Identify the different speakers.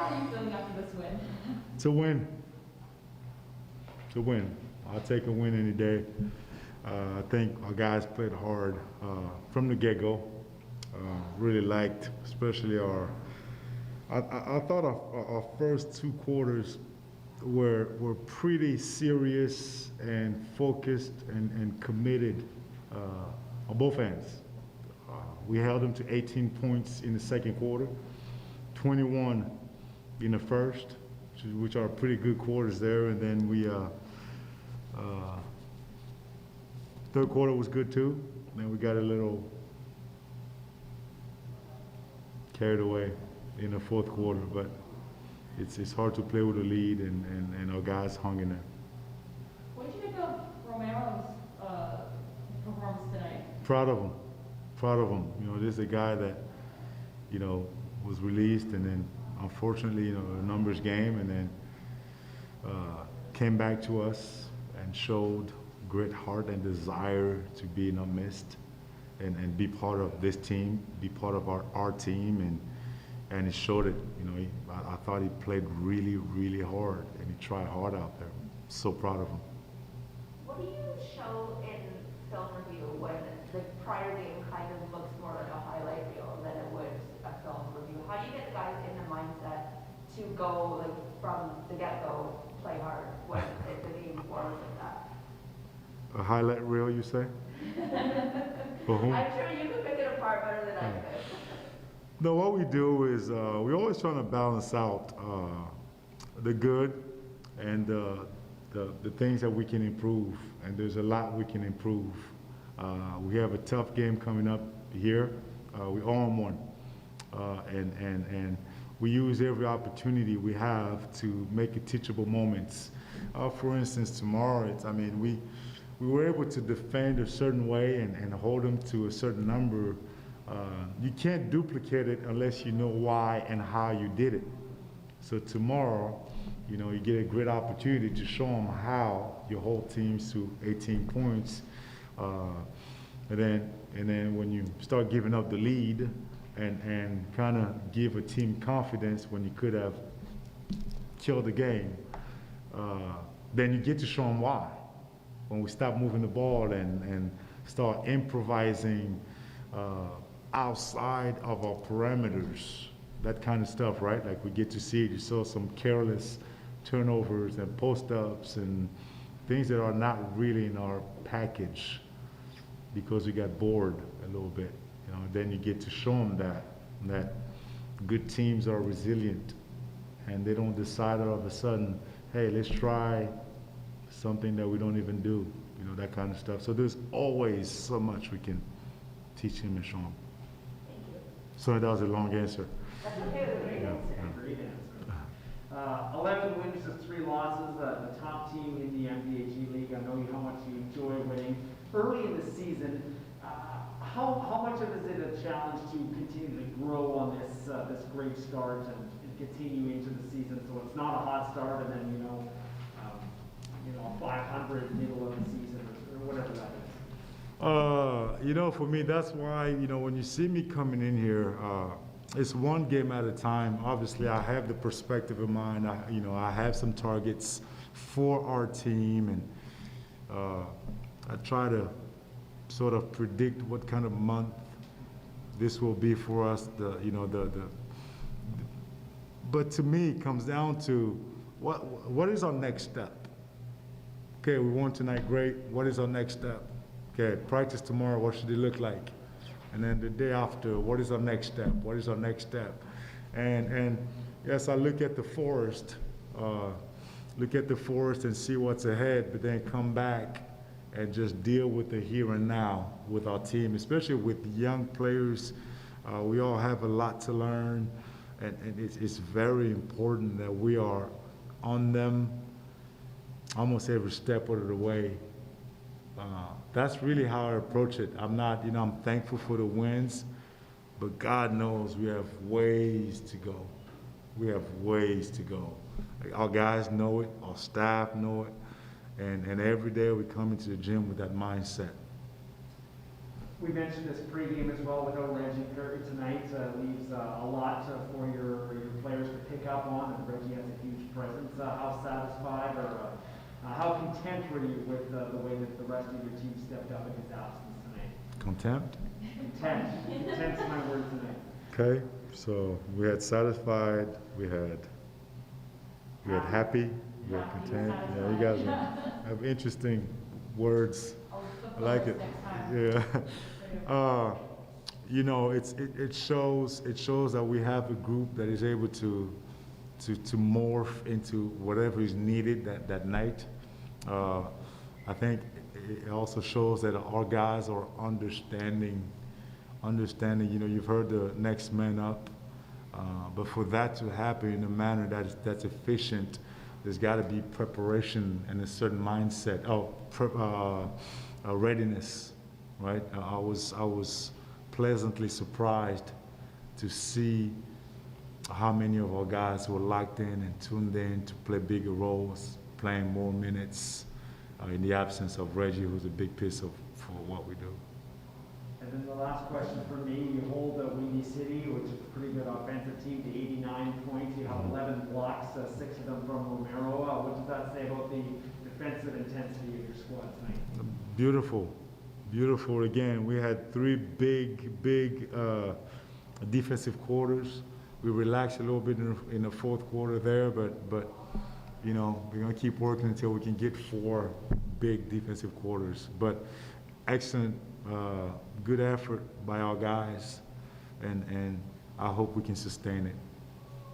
Speaker 1: how are you feeling after this win?
Speaker 2: To win. To win. I'll take a win any day. I think our guys played hard from the get-go. Really liked, especially our. I thought our first two quarters were pretty serious and focused and committed on both ends. We held them to 18 points in the second quarter, 21 in the first, which are pretty good quarters there, and then we third quarter was good too. Then we got a little carried away in the fourth quarter, but it's hard to play with a lead, and our guys hung in there.
Speaker 1: What did you think of Romero's performance tonight?
Speaker 2: Proud of him. Proud of him. You know, this is a guy that, you know, was released, and then unfortunately, you know, a numbers game, and then came back to us and showed great heart and desire to be in our midst and be part of this team, be part of our team, and he showed it. You know, I thought he played really, really hard, and he tried hard out there. So proud of him.
Speaker 3: What do you show in film review when the prior game kind of looks more like a highlight reel than it would a film review? How do you get the guys in the mindset to go, like, from the get-go, play hard when the game forms like that?
Speaker 2: A highlight reel, you say? For whom?
Speaker 3: I'm sure you could pick it apart better than I could.
Speaker 2: No, what we do is we're always trying to balance out the good and the things that we can improve, and there's a lot we can improve. We have a tough game coming up here. We own one, and we use every opportunity we have to make it teachable moments. For instance, tomorrow, we were able to defend a certain way and hold them to a certain number. You can't duplicate it unless you know why and how you did it. So tomorrow, you know, you get a great opportunity to show them how you hold teams to 18 points. And then when you start giving up the lead and kind of give a team confidence when you could have killed the game, then you get to show them why. When we stop moving the ball and start improvising outside of our parameters, that kind of stuff, right? Like we get to see it. You saw some careless turnovers and post-ups and things that are not really in our package because we got bored a little bit. You know, then you get to show them that good teams are resilient and they don't decide all of a sudden, hey, let's try something that we don't even do, you know, that kind of stuff. So there's always so much we can teach him and show him.
Speaker 3: Thank you.
Speaker 2: Sorry, that was a long answer.
Speaker 3: That's okay, that's a great answer.
Speaker 4: Great answer. 11 wins to 3 losses, the top team in the MPAG League. I know how much you enjoy winning. Early in the season, how much of it is it a challenge to continue to grow on this great start and continue into the season, so it's not a hot start and then 500 middle of the season or whatever that is?
Speaker 2: You know, for me, that's why, you know, when you see me coming in here, it's one game at a time. Obviously, I have the perspective in mind. I have some targets for our team, and I try to sort of predict what kind of month this will be for us. But to me, it comes down to what is our next step? Okay, we won tonight, great. What is our next step? Okay, practice tomorrow, what should it look like? And then the day after, what is our next step? What is our next step? And yes, I look at the forest, and see what's ahead, but then come back and just deal with the here and now with our team, especially with young players. We all have a lot to learn, and it's very important that we are on them almost every step of the way. That's really how I approach it. I'm thankful for the wins, but God knows we have ways to go. We have ways to go. Our guys know it, our staff know it, and every day we come into the gym with that mindset.
Speaker 4: We mentioned this pregame as well without Reggie tonight. Leaves a lot for your players to pick up on, and Reggie has a huge presence. How satisfied or how content were you with the way that the rest of your team stepped up in his absence tonight?
Speaker 2: Contempt?
Speaker 4: Content. Content's my word tonight.
Speaker 2: Okay, so we had satisfied, we had happy, we had content. Yeah, you guys have interesting words.
Speaker 1: I'll look
Speaker 2: I like
Speaker 1: for
Speaker 2: it.
Speaker 1: this next time.
Speaker 2: Yeah. You know, it shows that we have a group that is able to morph into whatever is needed that night. I think it also shows that our guys are understanding. You know, you've heard the next man up, but for that to happen in a manner that's efficient, there's got to be preparation and a certain mindset. Readiness, right? I was pleasantly surprised to see how many of our guys were locked in and tuned in to play bigger roles, playing more minutes in the absence of Reggie, who's a big piece for what we do.
Speaker 4: And then the last question for me, you hold Windy City, which is a pretty good offensive team, to 89 points. You have 11 blocks, 6 of them from Romero. What does that say about the defensive intensity of your squad tonight?
Speaker 2: Beautiful. Again, we had 3 big defensive quarters. We relaxed a little bit in the fourth quarter there, but you know, we're gonna keep working until we can get 4 big defensive quarters. But excellent, good effort by our guys, and I hope we can sustain it.